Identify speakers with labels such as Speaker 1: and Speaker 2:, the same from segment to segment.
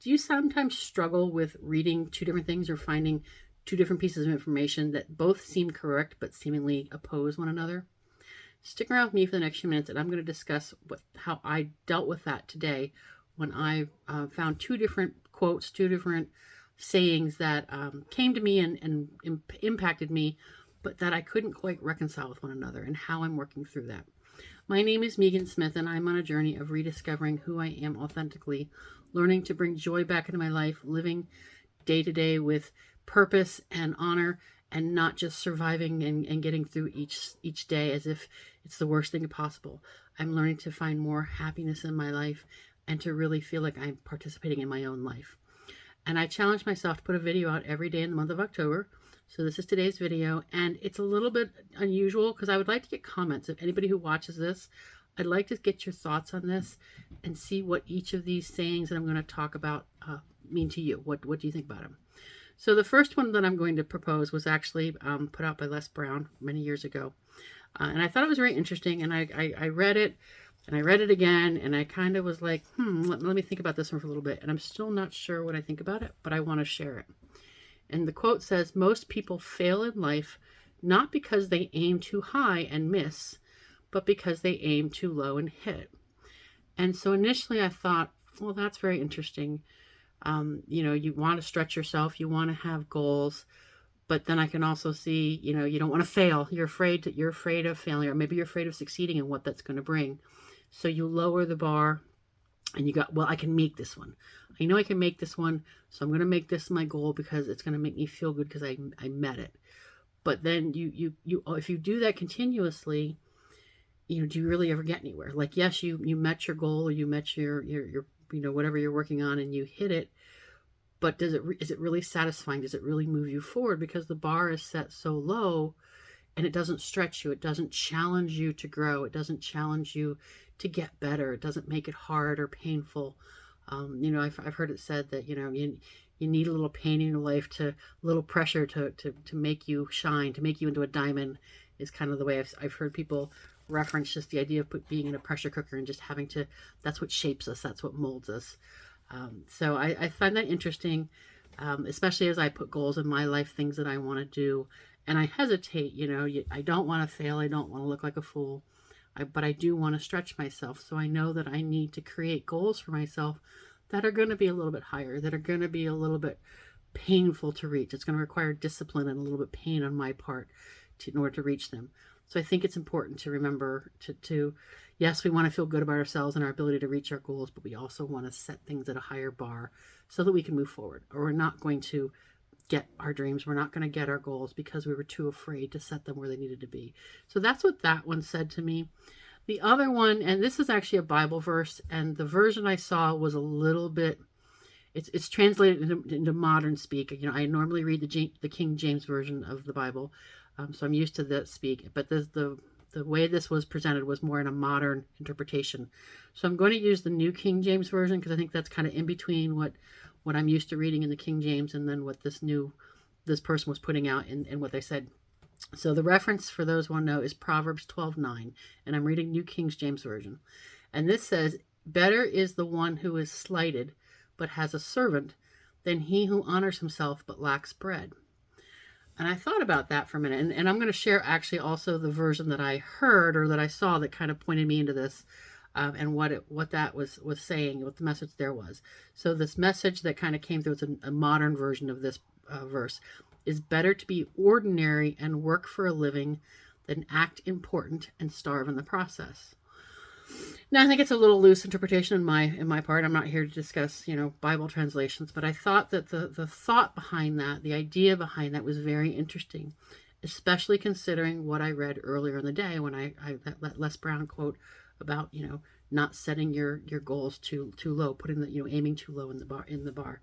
Speaker 1: Do you sometimes struggle with reading two different things or finding two different pieces of information that both seem correct but seemingly oppose one another? Stick around with me for the next few minutes, and I'm going to discuss how I dealt with that today when I found two different quotes, two different sayings that came to me and impacted me, but that I couldn't quite reconcile with one another, and how I'm working through that. My name is Megan Smith, and I'm on a journey of rediscovering who I am authentically, learning to bring joy back into my life, living day to day with purpose and honor, and not just surviving and getting through each day as if it's the worst thing possible. I'm learning to find more happiness in my life and to really feel like I'm participating in my own life. And I challenge myself to put a video out every day in the month of October. So this is today's video, and it's a little bit unusual because I would like to get comments. If anybody who watches this, I'd like to get your thoughts on this and see what each of these sayings that I'm going to talk about mean to you. What do you think about them? So the first one that I'm going to propose was actually put out by Les Brown many years ago. And I thought it was very interesting, and I read it, and I read it again, and I kind of was like, let me think about this one for a little bit. And I'm still not sure what I think about it, but I want to share it. And the quote says, most people fail in life not because they aim too high and miss, but because they aim too low and hit. And so initially I thought, well, that's very interesting. You want to stretch yourself, you want to have goals, but then I can also see, you don't want to fail. You're afraid of failing, or maybe you're afraid of succeeding and what that's going to bring. So you lower the bar and you got, well, I can make this one. I know I can make this one. So I'm going to make this my goal because it's going to make me feel good because I met it. But then you if you do that continuously, do you really ever get anywhere? Like, yes, you met your goal, or you met your whatever you're working on, and you hit it. But is it really satisfying? Does it really move you forward? Because the bar is set so low, and it doesn't stretch you. It doesn't challenge you to grow. It doesn't challenge you to get better. It doesn't make it hard or painful. I've heard it said that you need a little pain in your life, a little pressure to make you shine, to make you into a diamond. Is kind of the way I've heard people reference just the idea of being in a pressure cooker and just having to. That's what shapes us. That's what molds us. So I find that interesting, especially as I put goals in my life, things that I want to do, and I hesitate. I don't want to fail. I don't want to look like a fool. But I do want to stretch myself. So I know that I need to create goals for myself that are going to be a little bit higher, that are going to be a little bit painful to reach. It's going to require discipline and a little bit pain on my part in order to reach them. So I think it's important to remember to yes, we want to feel good about ourselves and our ability to reach our goals, but we also want to set things at a higher bar so that we can move forward. Or we're not going to get our dreams. We're not going to get our goals because we were too afraid to set them where they needed to be. So that's what that one said to me. The other one, and this is actually a Bible verse, and the version I saw was a little bit, it's translated into modern speak. I normally read the King James version of the Bible, so I'm used to that speak. But the way this was presented was more in a modern interpretation. So I'm going to use the New King James version because I think that's kind of in between what I'm used to reading in the King James and then what this person was putting out and what they said. So the reference, for those who want to know, is Proverbs 12:9, and I'm reading New King James Version. And this says, better is the one who is slighted but has a servant than he who honors himself but lacks bread. And I thought about that for a minute, and I'm going to share actually also the version that I heard or that I saw that kind of pointed me into this. And what that was saying, what the message there was. So this message that kind of came through, it's a modern version of this verse, is better to be ordinary and work for a living than act important and starve in the process. Now, I think it's a little loose interpretation in my part. I'm not here to discuss, Bible translations, but I thought that the thought behind that, the idea behind that was very interesting, especially considering what I read earlier in the day when that Les Brown quote about not setting your goals too low, putting aiming too low in the bar.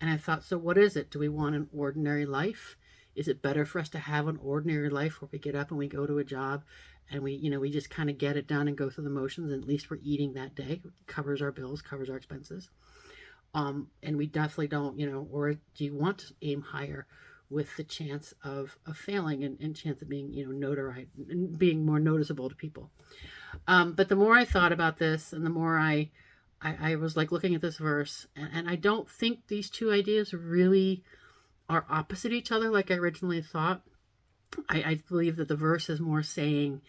Speaker 1: And I thought, so what is it? Do we want an ordinary life? Is it better for us to have an ordinary life where we get up and we go to a job and we just kind of get it done and go through the motions, and at least we're eating that day, covers our bills, covers our expenses, and we definitely don't, or do you want to aim higher with the chance of failing and chance of being notoriety and being more noticeable to people? But the more I thought about this and the more I I was like looking at this verse, and I don't think these two ideas really are opposite each other like I originally thought. I believe that the verse is more saying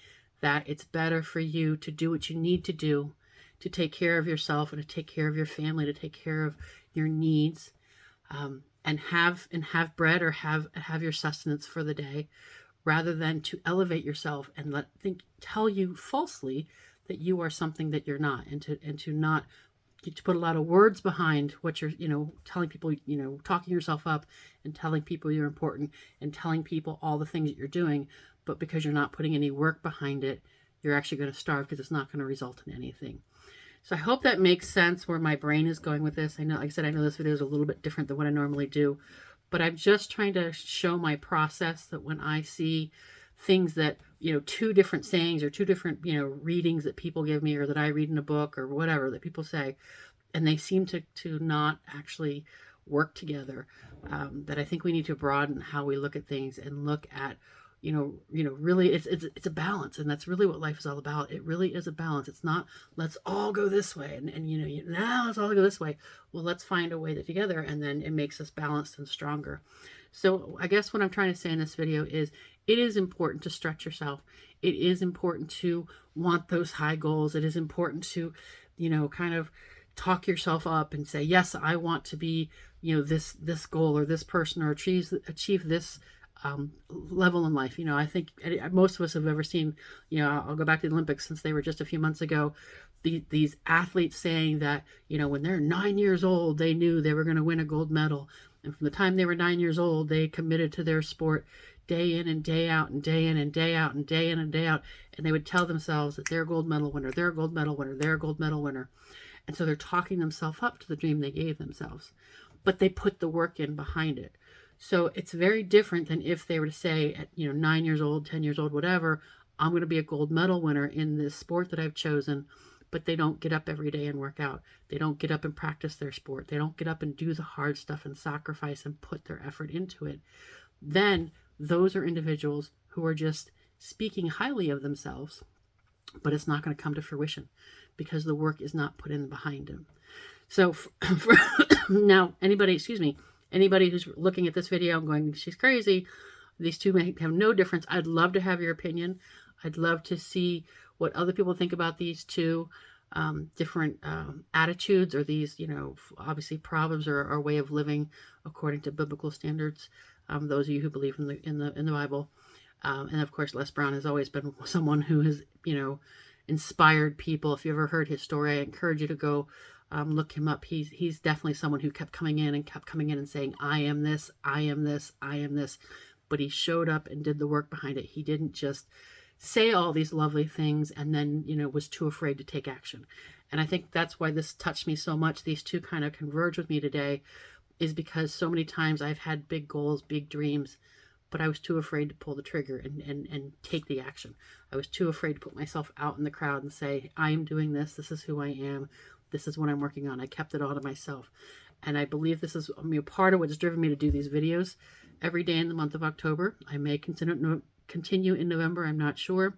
Speaker 1: that it's better for you to do what you need to do to take care of yourself and to take care of your family, to take care of your needs, and have bread or have your sustenance for the day, rather than to elevate yourself and tell you falsely that you are something that you're not, and to not to put a lot of words behind what you're, telling people, talking yourself up and telling people you're important and telling people all the things that you're doing. But because you're not putting any work behind it, you're actually going to starve because it's not going to result in anything. So I hope that makes sense where my brain is going with this. I know, like I said, I know this video is a little bit different than what I normally do, but I'm just trying to show my process that when I see things that, two different sayings or two different, readings that people give me or that I read in a book or whatever that people say, and they seem to not actually work together, that I think we need to broaden how we look at things and look at, really it's a balance, and that's really what life is all about. It really is a balance. It's not let's all go this way and now let's all go this way. Well, let's find a way together, and then it makes us balanced and stronger. So I guess what I'm trying to say in this video is it is important to stretch yourself. It is important to want those high goals. It is important to, kind of talk yourself up and say, yes, I want to be, this goal or this person, or achieve this level in life. I think most of us have ever seen, I'll go back to the Olympics since they were just a few months ago, these athletes saying that, when they're 9 years old, they knew they were going to win a gold medal. And from the time they were 9 years old, they committed to their sport day in and day out and day in and day out and day in and day out. And they would tell themselves that they're a gold medal winner, they're a gold medal winner, they're a gold medal winner. And so they're talking themselves up to the dream they gave themselves. But they put the work in behind it. So it's very different than if they were to say at 9 years old, 10 years old, whatever, I'm going to be a gold medal winner in this sport that I've chosen. But they don't get up every day and work out. They don't get up and practice their sport. They don't get up and do the hard stuff and sacrifice and put their effort into it. Then those are individuals who are just speaking highly of themselves, but it's not going to come to fruition because the work is not put in behind them. So for now, anybody who's looking at this video and going, she's crazy, these two may have no difference. I'd love to have your opinion. I'd love to see what other people think about these two different attitudes, or these, obviously proverbs or our way of living according to biblical standards. Those of you who believe in the Bible, and of course, Les Brown has always been someone who has, inspired people. If you ever heard his story, I encourage you to go look him up. He's definitely someone who kept coming in and saying, I am this, I am this, I am this. But he showed up and did the work behind it. He didn't just say all these lovely things and then, was too afraid to take action. And I think that's why this touched me so much. These two kind of converge with me today, is because so many times I've had big goals, big dreams, but I was too afraid to pull the trigger and take the action. I was too afraid to put myself out in the crowd and say, I am doing this. This is who I am. This is what I'm working on. I kept it all to myself. And I believe this is part of what's driven me to do these videos every day in the month of October. I may continue in November, I'm not sure.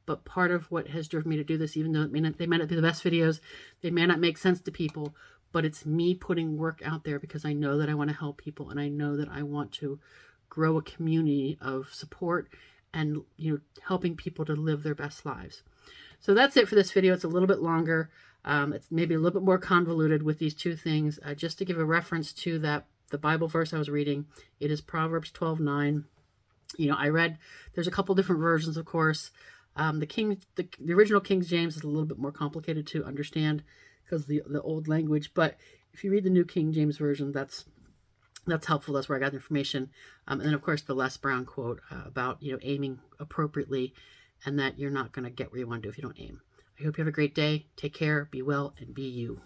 Speaker 1: But part of what has driven me to do this, even though they may not be the best videos, they may not make sense to people, but it's me putting work out there because I know that I want to help people, and I know that I want to grow a community of support and helping people to live their best lives. So that's it for this video. It's a little bit longer. It's maybe a little bit more convoluted with these two things. Just to give a reference to the Bible verse I was reading, it is Proverbs 12:9. There's a couple different versions, of course. The original King James is a little bit more complicated to understand because of the old language. But if you read the New King James Version, that's helpful. That's where I got the information. And then, of course, the Les Brown quote about aiming appropriately, and that you're not going to get where you want to if you don't aim. I hope you have a great day. Take care, be well, and be you.